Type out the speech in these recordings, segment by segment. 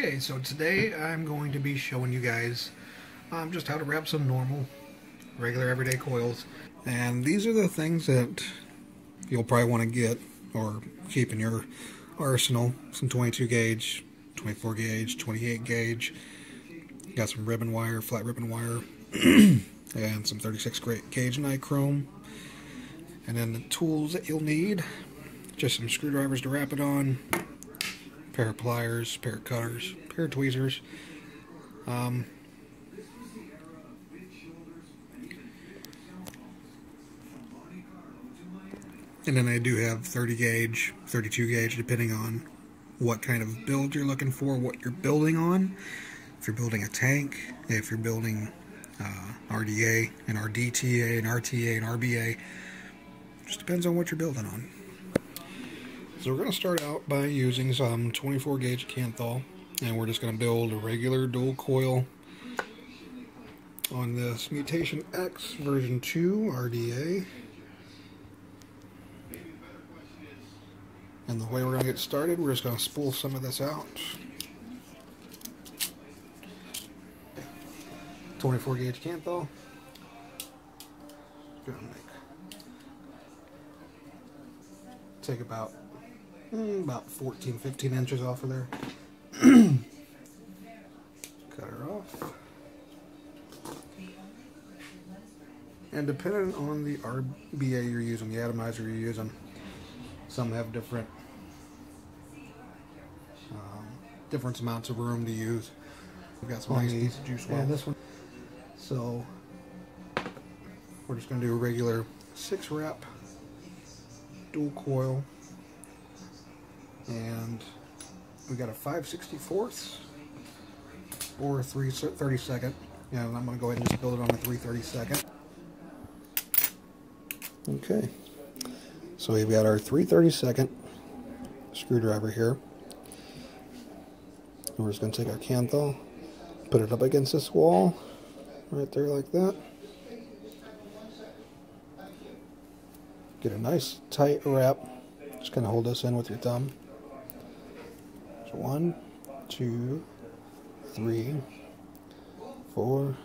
Okay, so today I'm going to be showing you guys just how to wrap some normal, regular, everyday coils. And these are the things that you'll probably want to get or keep in your arsenal. Some 22 gauge, 24 gauge, 28 gauge. Got some ribbon wire, flat ribbon wire, and some 36 gauge nichrome. And then the tools that you'll need, just some screwdrivers to wrap it on, pair of pliers, pair of cutters, pair of tweezers. And then I do have 30 gauge, 32 gauge, depending on what kind of build you're looking for, what you're building on. If you're building a tank, if you're building RDA, and RDTA, and RTA, and RBA, just depends on what you're building on. So we're going to start out by using some 24 gauge Canthal, and we're just going to build a regular dual coil on this Mutation X version 2 RDA. And the way we're going to get started, we're just going to spool some of this out. 24 gauge Canthal. Take about 14-15 inches off of there. Cut her off. And depending on the RBA you're using, the atomizer you're using, some have different amounts of room to use. We've got some nice piece of juice well. And this one. So we're just going to do a regular 6 wrap dual coil, and we got a 5/64 or a 3/32, and I'm going to go ahead and just build it on a 3/32. Okay, so we've got our 3/32 screwdriver here. And we're just going to take our Canthal, put it up against this wall, right there like that. Get a nice tight wrap. Just kind of hold this in with your thumb. So 1, 2, 3, 4,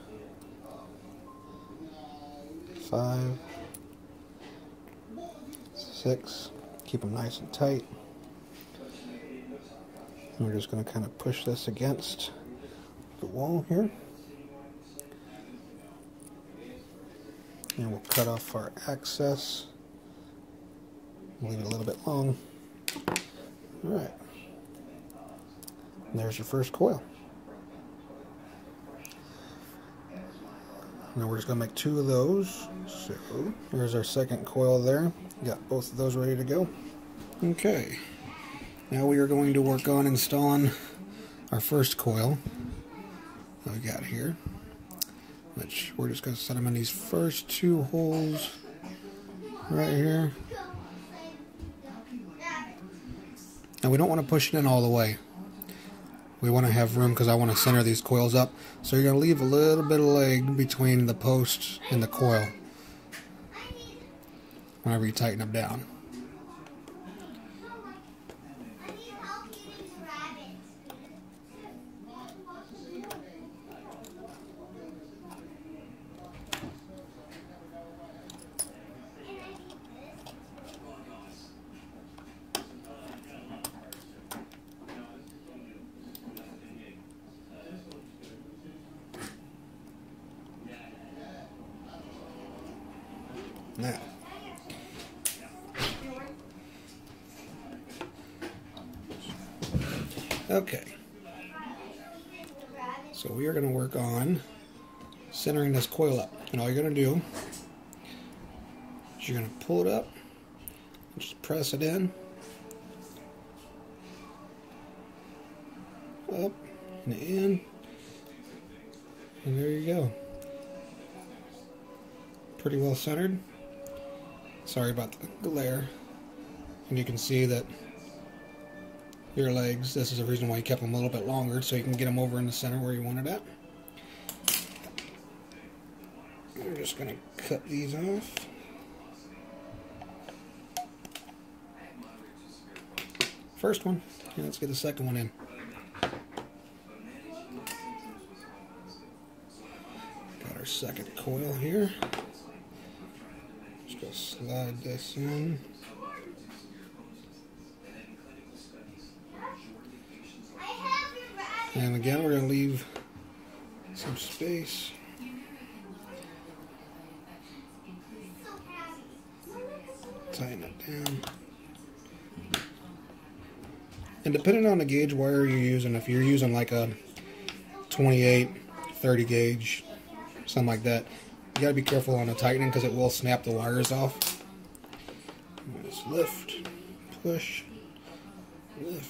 5, 6. Keep them nice and tight. And we're just going to kind of push this against the wall here. And we'll cut off our excess. Leave it a little bit long. Alright. And there's your first coil. Now we're just going to make 2 of those. So there's our second coil there. Got both of those ready to go. Okay. Now we are going to work on installing our first coil that we got here, which we're just going to set them in these first 2 holes right here. And we don't want to push it in all the way. We want to have room because I want to center these coils up. So you're going to leave a little bit of leg between the post and the coil whenever you tighten them down. Now, okay, so we are going to work on centering this coil up, and all you're going to do is you're going to pull it up, just press it in, up and in, and there you go. Pretty well centered. Sorry about the glare. And you can see that your legs, this is the reason why you kept them a little bit longer, so you can get them over in the center where you want it at. We're just going to cut these off. First one. Okay, let's get the second one in. second coil here. Just gonna slide this in. And again, we're going to leave some space. Tighten it down. And depending on the gauge wire you're using, if you're using like a 28, 30 gauge, something like that, you got to be careful on the tightening because it will snap the wires off. Just lift, push, lift.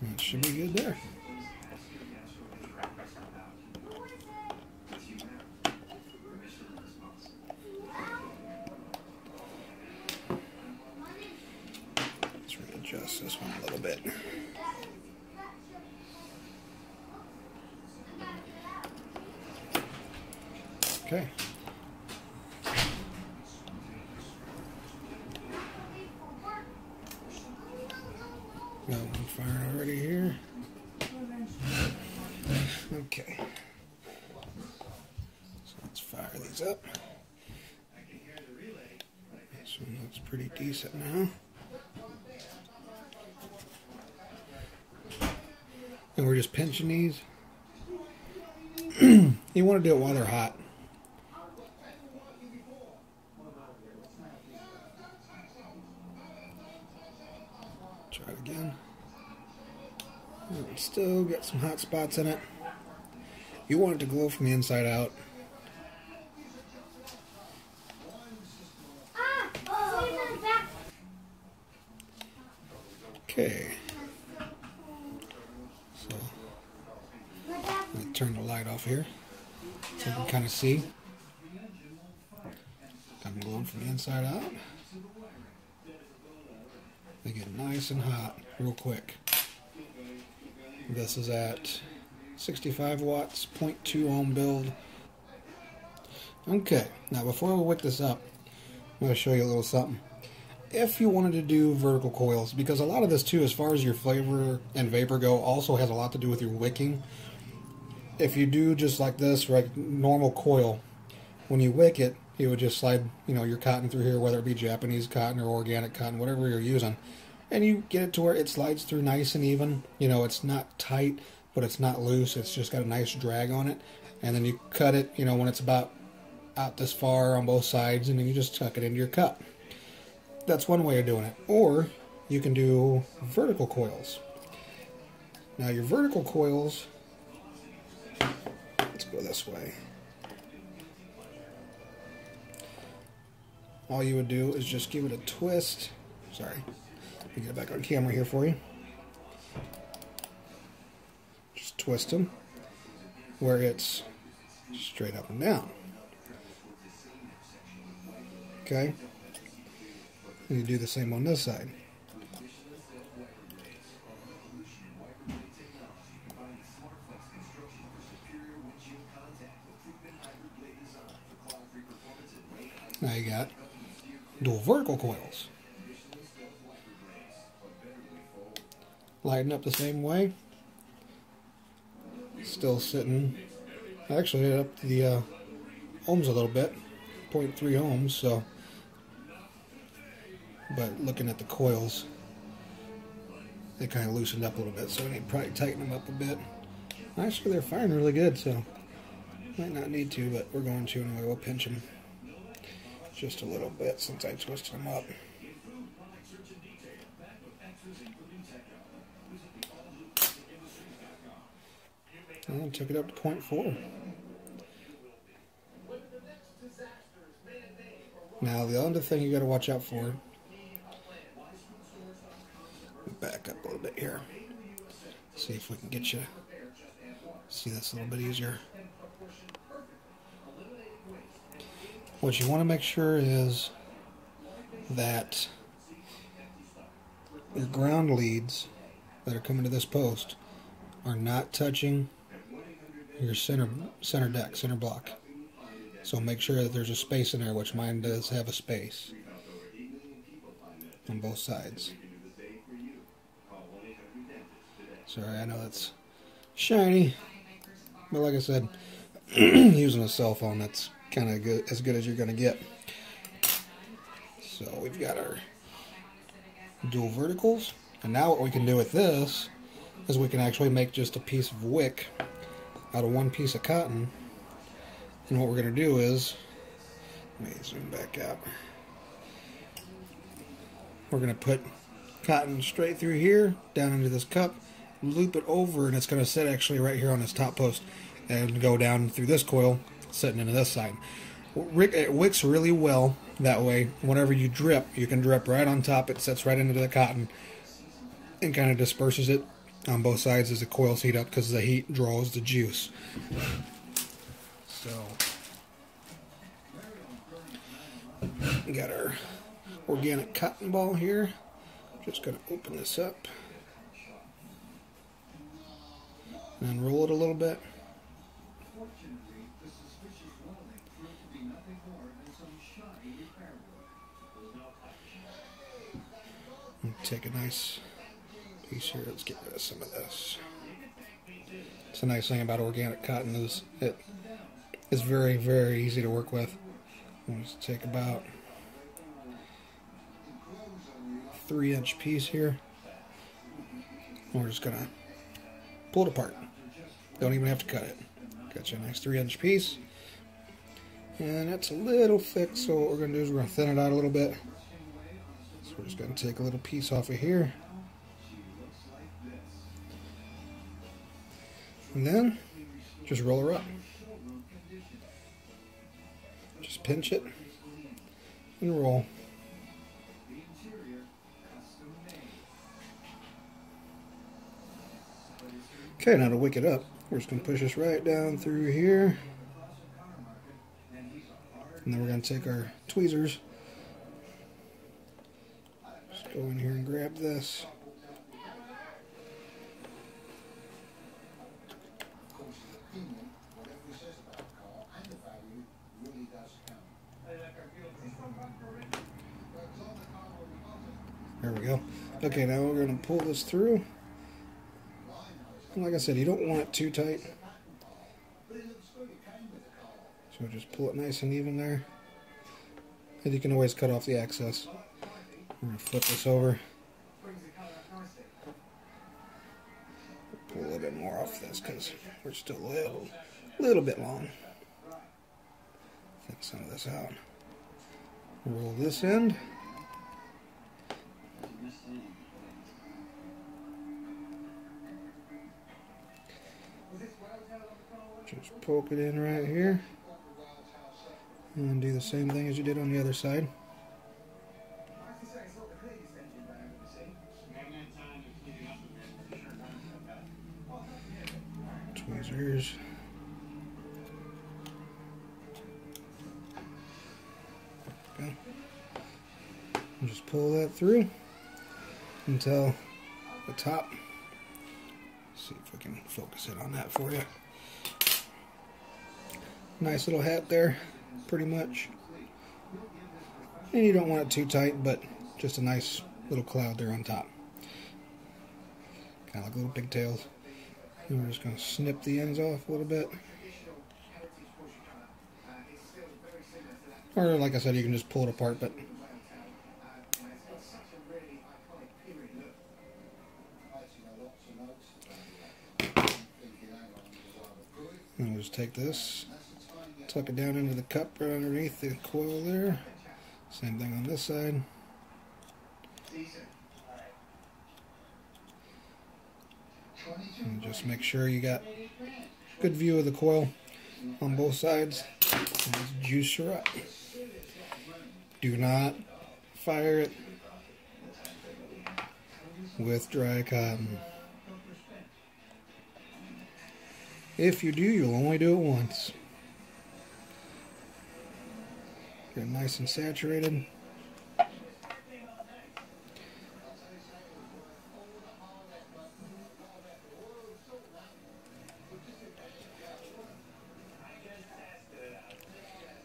That should be good there. Let's readjust this one a little bit. Okay. Got one fired already here. Okay. So let's fire these up. This one looks pretty decent now. And we're just pinching these. You want to do it while they're hot. Try it again. And still got some hot spots in it. You want it to glow from the inside out. Okay. So, let me turn the light off here so you can kind of see. Got them glowing from the inside out. They get nice and hot real quick. This is at 65 watts, 0.2 ohm build. Okay, now before we wick this up, I'm going to show you a little something. If you wanted to do vertical coils, because a lot of this too, as far as your flavor and vapor go, also has a lot to do with your wicking. If you do just like this, right, normal coil, when you wick it, you would just slide, you know, your cotton through here, whether it be Japanese cotton or organic cotton, whatever you're using, and you get it to where it slides through nice and even. You know, it's not tight, but it's not loose. It's just got a nice drag on it. And then you cut it, you know, when it's about out this far on both sides, and then you just tuck it into your cup. That's one way of doing it. Or you can do vertical coils. Now your vertical coils, let's go this way. All you would do is just give it a twist. Sorry, let me get it back on camera here for you. Just twist them where it's straight up and down. Okay? And you do the same on this side. Now you got dual vertical coils. Lighten up the same way. Still sitting, actually up to the ohms a little bit, 0.3 ohms, so, but looking at the coils, they kind of loosened up a little bit, so I need to probably tighten them up a bit. Actually, they're firing really good, so might not need to, but we're going to anyway. We'll pinch them just a little bit since I twisted them up. And took it up to 0.4. Now the other thing you got to watch out for, back up a little bit here, see if we can get you see this a little bit easier. What you want to make sure is that your ground leads that are coming to this post are not touching your center deck, center block. So make sure that there's a space in there, which mine does have a space on both sides. Sorry, I know that's shiny. But like I said, using a cell phone, that's kind of good, as good as you're going to get. So we've got our dual verticals. And now what we can do with this is we can actually make just a piece of wick out of one piece of cotton. And what we're going to do is, let me zoom back out. We're going to put cotton straight through here, down into this cup, loop it over, and it's going to sit actually right here on this top post and go down through this coil, sitting into this side. It wicks really well that way. Whenever you drip, you can drip right on top. It sits right into the cotton and kind of disperses it on both sides as the coils heat up, because the heat draws the juice. So we got our organic cotton ball here. Just going to open this up and then roll it a little bit. And take a nice piece here. Let's get rid of some of this. It's a nice thing about organic cotton is it is very, very easy to work with. Let's take about 3-inch piece here. We're just gonna pull it apart. Don't even have to cut it. Got you a nice 3-inch piece. And it's a little thick, so what we're gonna do is we're gonna thin it out a little bit. So we're just gonna take a little piece off of here. And then just roll her up. Just pinch it and roll. Okay, now to wick it up, we're just going to push this right down through here. And then we're going to take our tweezers. Just go in here and grab this. There we go. Okay, now we're going to pull this through. And like I said, you don't want it too tight. So just pull it nice and even there. And you can always cut off the excess. I'm going to flip this over. Pull a little bit more off this because we're still a little bit long. Thin some of this out. Roll this end. Just poke it in right here. And do the same thing as you did on the other side. Tweezers. Okay. And just pull that through until the top. See if we can focus it on that for you. Nice little hat there, pretty much. And you don't want it too tight, but just a nice little cloud there on top. Kind of like little pigtails. And we're just going to snip the ends off a little bit. Or like I said, you can just pull it apart, but and we'll just take this, tuck it down into the cup right underneath the coil there. Same thing on this side. And just make sure you got a good view of the coil on both sides. And just juice her up. Do not fire it with dry cotton. If you do, you'll only do it once. Get it nice and saturated.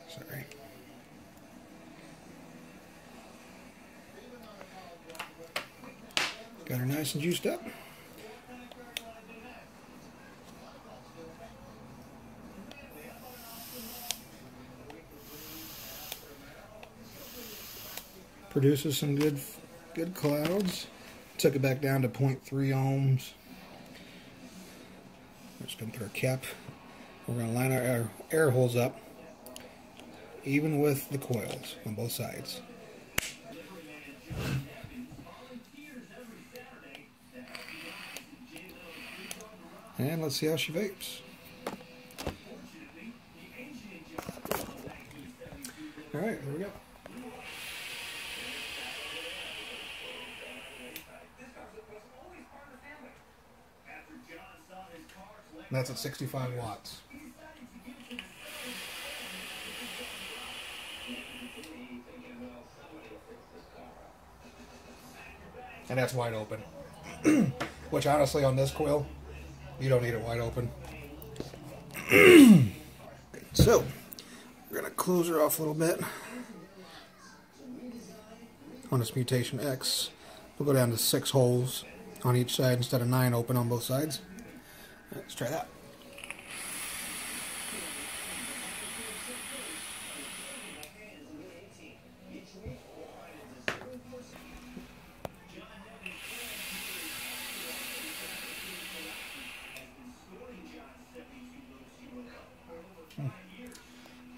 Sorry. Got her nice and juiced up. Produces some good clouds. Took it back down to 0.3 ohms. We're just going to put our cap. We're going to line our air holes up, even with the coils on both sides. And let's see how she vapes. Alright, here we go. That's at 65 watts. And that's wide open. Which honestly on this coil, you don't need it wide open. So, we're going to close her off a little bit. On this Mutation X, we'll go down to 6 holes on each side instead of 9 open on both sides. Let's try that.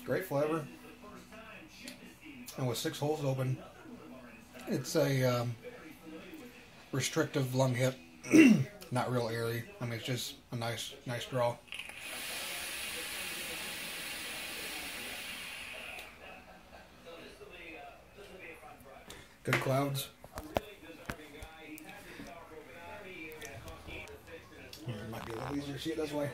Great flavor. And with 6 holes open, it's a restrictive lung hit. Not real airy. I mean, it's just a nice draw. Good clouds. It might be a little easier to see it this way.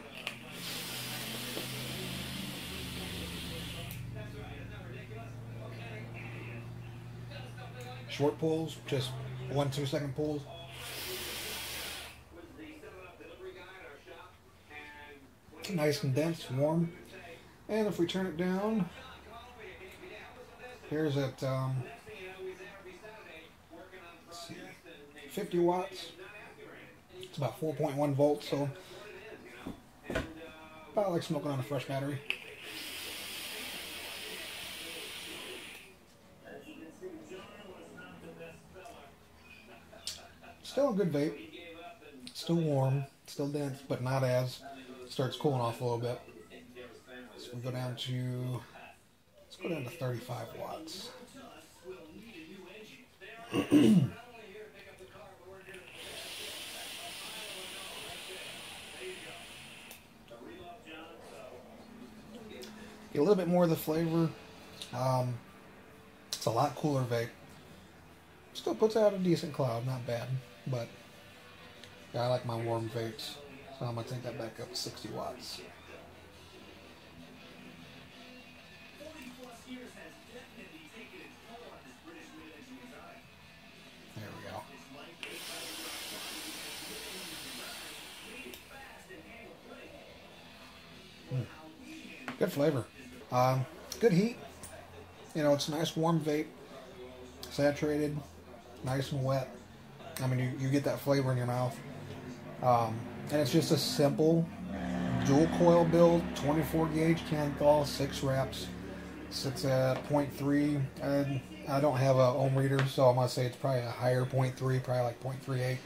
Short pulls, just 1-2 second pulls. Nice and dense, warm. And if we turn it down, here's at let's see, 50 watts. It's about 4.1 volts, so about like smoking on a fresh battery. Still a good vape. Still warm, still dense, but not as. Starts cooling off a little bit. So we go down to, let's go down to 35 watts. Get a little bit more of the flavor. It's a lot cooler vape. Still puts out a decent cloud, not bad, but yeah, I like my warm vapes. So I'm going to take that back up to 60 watts. There we go. Good flavor. Good heat. You know, it's a nice warm vape. Saturated. Nice and wet. I mean, you get that flavor in your mouth. And it's just a simple dual coil build, 24 gauge Canthal, 6 reps. Sits at 0.3. And I don't have a ohm reader, so I'm going to say it's probably a higher 0.3, probably like 0.38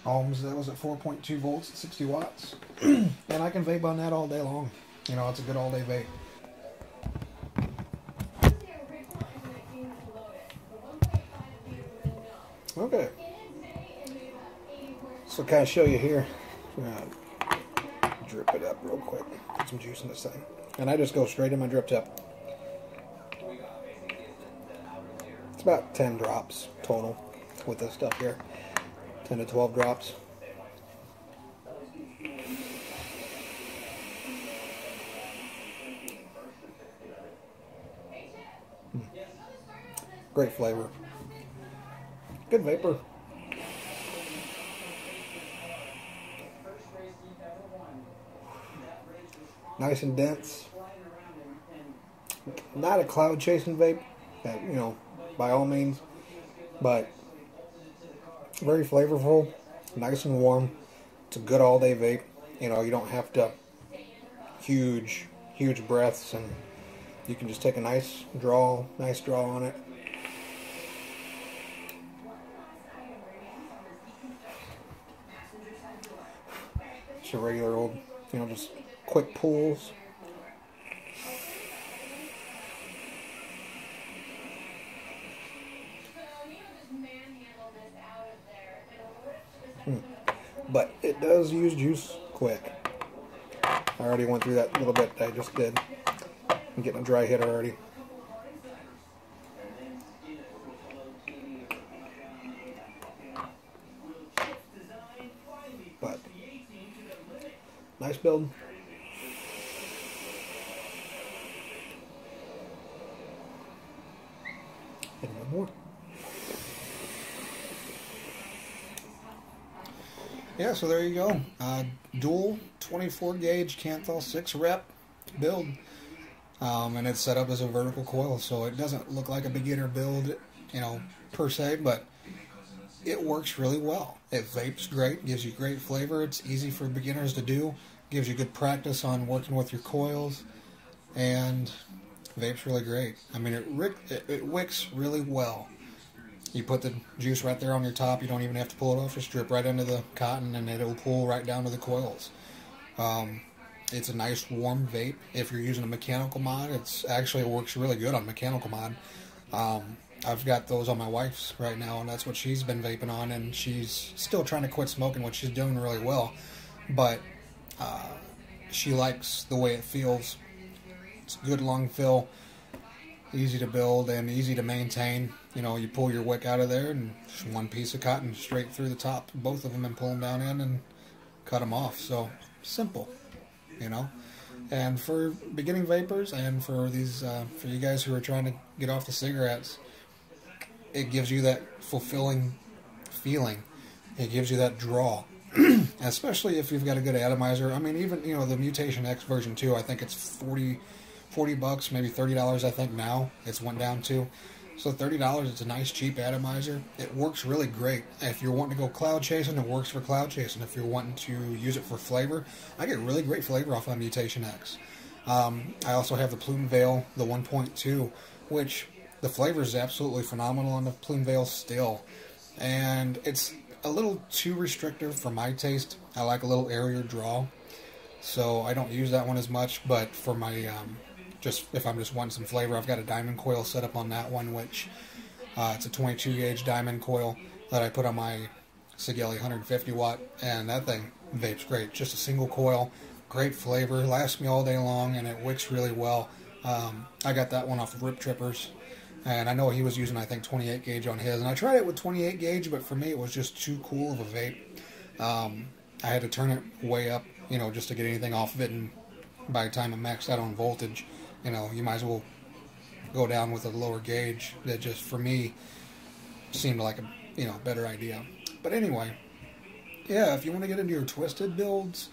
ohms. That was at 4.2 volts at 60 watts. And I can vape on that all day long. You know, it's a good all day vape. Okay. So kind of show you here. I'm gonna drip it up real quick. Put some juice in this thing. And I just go straight in my drip tip. It's about 10 drops total with this stuff here. 10 to 12 drops. Great flavor. Good vapor. Nice and dense. Not a cloud chasing vape, you know, by all means, but very flavorful, nice and warm. It's a good all day vape. You know, you don't have to huge breaths, and you can just take a nice draw on it. It's a regular old, you know, just quick pulls. But it does use juice quick. I already went through that little bit that I just did. I'm getting a dry hit already. But nice build. And one more. Yeah, so there you go. Dual 24 gauge Canthal 6 rep build. And it's set up as a vertical coil, so it doesn't look like a beginner build, you know, per se, but it works really well. It vapes great, gives you great flavor. It's easy for beginners to do, gives you good practice on working with your coils, and vapes really great. I mean, it wicks really well. You put the juice right there on your top. You don't even have to pull it off. Just drip right into the cotton, and it'll pull right down to the coils. It's a nice warm vape. If you're using a mechanical mod, it works really good on mechanical mod. I've got those on my wife's right now, and that's what she's been vaping on, and she's still trying to quit smoking, which she's doing really well. But she likes the way it feels. It's good long fill, easy to build, and easy to maintain. You know, you pull your wick out of there, and just one piece of cotton straight through the top, both of them, and pull them down in and cut them off. So simple, you know. And for beginning vapors, and for these, for you guys who are trying to get off the cigarettes, it gives you that fulfilling feeling. It gives you that draw, especially if you've got a good atomizer. I mean, even, you know, the Mutation X version 2, I think it's 40 bucks, maybe $30. I think now it's went down to. So $30, it's a nice cheap atomizer. It works really great. If you're wanting to go cloud chasing, it works for cloud chasing. If you're wanting to use it for flavor, I get really great flavor off of Mutation X. I also have the Plume Veil, the 1.2, which the flavor is absolutely phenomenal on the Plume Veil still. And it's a little too restrictive for my taste. I like a little airier draw, so I don't use that one as much. But for my just if I'm just wanting some flavor, I've got a diamond coil set up on that one, which it's a 22 gauge diamond coil that I put on my Sigelei 150 watt, and that thing vapes great. Just a single coil, great flavor, lasts me all day long, and it wicks really well. I got that one off of Rip Trippers, and I know he was using, I think, 28 gauge on his, and I tried it with 28 gauge, but for me it was just too cool of a vape. I had to turn it way up, you know, just to get anything off of it, and by the time it maxed out on voltage, you know, you might as well go down with a lower gauge. That just, for me, seemed like a, you know, better idea. But anyway, yeah, if you want to get into your twisted builds,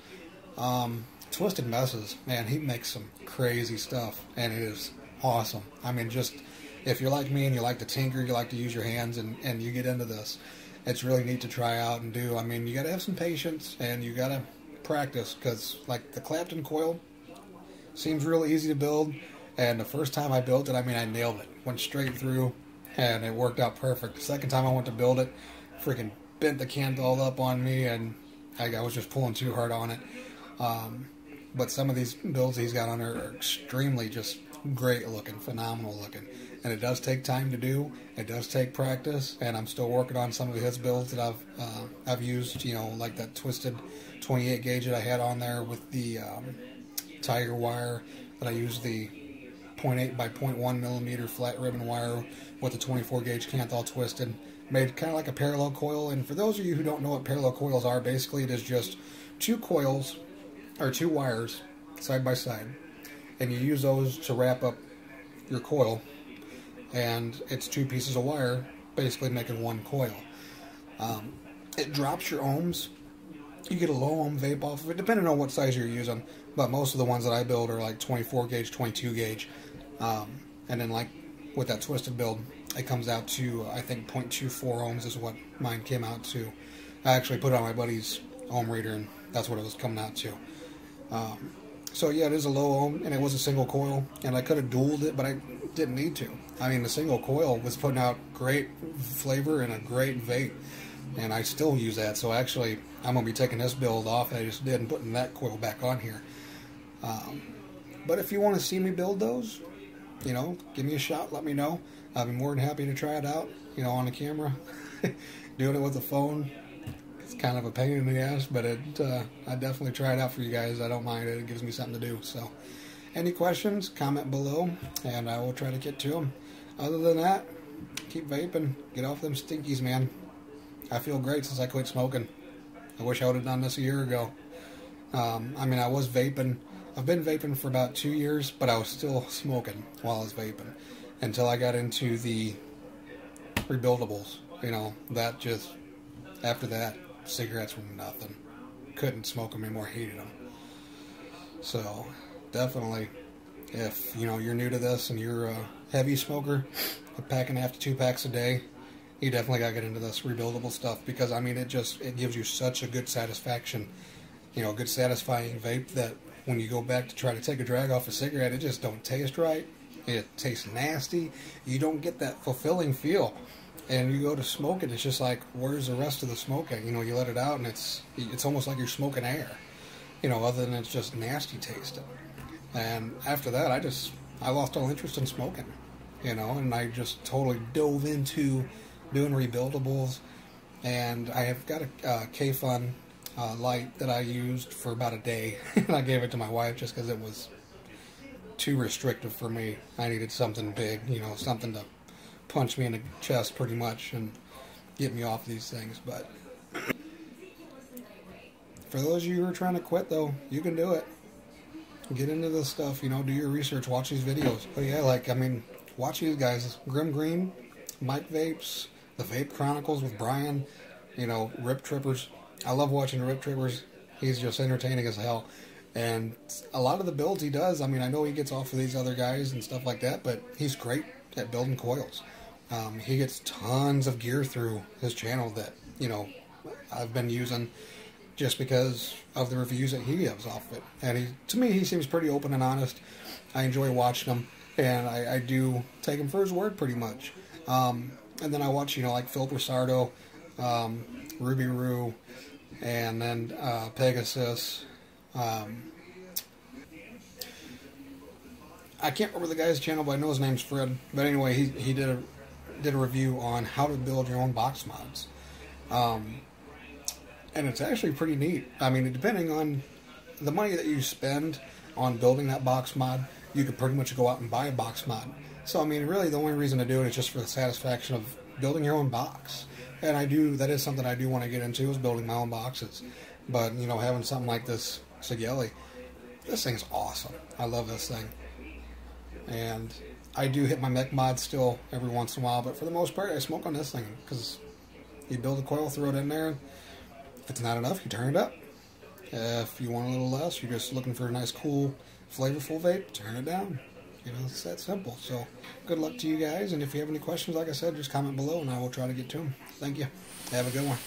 Twisted Messes, man, he makes some crazy stuff, and it is awesome. I mean, just, if you're like me and you like to tinker, you like to use your hands, and you get into this, it's really neat to try out and do. I mean, you got to have some patience, and you got to practice, because, like, the Clapton coil seems real easy to build, and the first time I built it, I mean, I nailed it. Went straight through, and it worked out perfect. The second time I went to build it, freaking bent the Canthal up on me, and I was just pulling too hard on it. But some of these builds he's got on there are extremely just great looking, phenomenal looking. And it does take time to do. It does take practice, and I'm still working on some of his builds that I've used, you know, like that twisted 28 gauge that I had on there with the Tiger wire, that I used the 0.8 by 0.1 millimeter flat ribbon wire with the 24 gauge Canthal twisted. Made kind of like a parallel coil. And for those of you who don't know what parallel coils are, basically it is just two coils, or two wires, side by side. And you use those to wrap up your coil. And it's two pieces of wire, basically making one coil. It drops your ohms. You get a low ohm vape off of it, depending on what size you're using. But most of the ones that I build are like 24 gauge, 22 gauge. And then, like with that twisted build, it comes out to, I think, 0.24 ohms is what mine came out to. I actually put it on my buddy's ohm reader, and that's what it was coming out to. So yeah, it is a low ohm, and it was a single coil, and I could have dualed it, but I didn't need to. I mean, the single coil was putting out great flavor and a great vape. and I still use that. So actually, I'm going to be taking this build off I just did and putting that coil back on here. But if you want to see me build those, you know, give me a shot, let me know. I'll be more than happy to try it out, you know, on the camera. Doing it with the phone, it's kind of a pain in the ass, but I definitely try it out for you guys. I don't mind it. It gives me something to do. So, any questions, comment below, and I will try to get to them. Other than that, keep vaping. Get off them stinkies, man. I feel great since I quit smoking. I wish I would have done this a year ago. I mean, I was vaping. I've been vaping for about 2 years, but I was still smoking while I was vaping until I got into the rebuildables. You know, that just, after that, cigarettes were nothing. Couldn't smoke them anymore, hated them. So, definitely, if, you know, you're new to this and you're a heavy smoker, a pack and a half to 2 packs a day, you definitely got to get into this rebuildable stuff, because, I mean, it gives you such a good satisfaction, you know, good satisfying vape that when you go back to try to take a drag off a cigarette, it just don't taste right. It tastes nasty. You don't get that fulfilling feel. And you go to smoke it, it's just like, where's the rest of the smoking? You know, you let it out and it's almost like you're smoking air. You know, other than it's just nasty tasting. And after that, I lost all interest in smoking. You know, and I just totally dove into doing rebuildables. And I have got a K-Fun light that I used for about a day. And I gave it to my wife just because it was too restrictive for me. I needed something big, you know, something to punch me in the chest pretty much and get me off these things. But for those of you who are trying to quit, though, you can do it. Get into this stuff, you know, do your research, watch these videos. But yeah, like, I mean, watch these guys, Grim Green, Mike Vapes, the Vape Chronicles with Brian, you know, Rip Trippers. I love watching Rip Trippers. He's just entertaining as hell. And a lot of the builds he does, I mean, I know he gets off of these other guys and stuff like that, but he's great at building coils. He gets tons of gear through his channel that, you know, I've been using just because of the reviews that he gives off it. And to me, he seems pretty open and honest. I enjoy watching him, and I do take him for his word pretty much. And then I watch, you know, like Phil Brisardo, Ruby Roo, and then Pegasus. I can't remember the guy's channel, but I know his name's Fred. But anyway, he did a review on how to build your own box mods. And it's actually pretty neat. I mean, depending on the money that you spend on building that box mod, you could pretty much go out and buy a box mod. So, I mean, really the only reason to do it is just for the satisfaction of building your own box. And that is something I do want to get into, is building my own boxes. But, you know, having something like this Sigeli, this thing's awesome. I love this thing. And I do hit my mech mod still every once in a while, but for the most part, I smoke on this thing, because you build a coil, throw it in there. If it's not enough, you turn it up. If you want a little less, you're just looking for a nice, cool, flavorful vape, turn it down. You know, it's that simple. So, good luck to you guys, and if you have any questions, like I said, just comment below, and I will try to get to them. Thank you. Have a good one.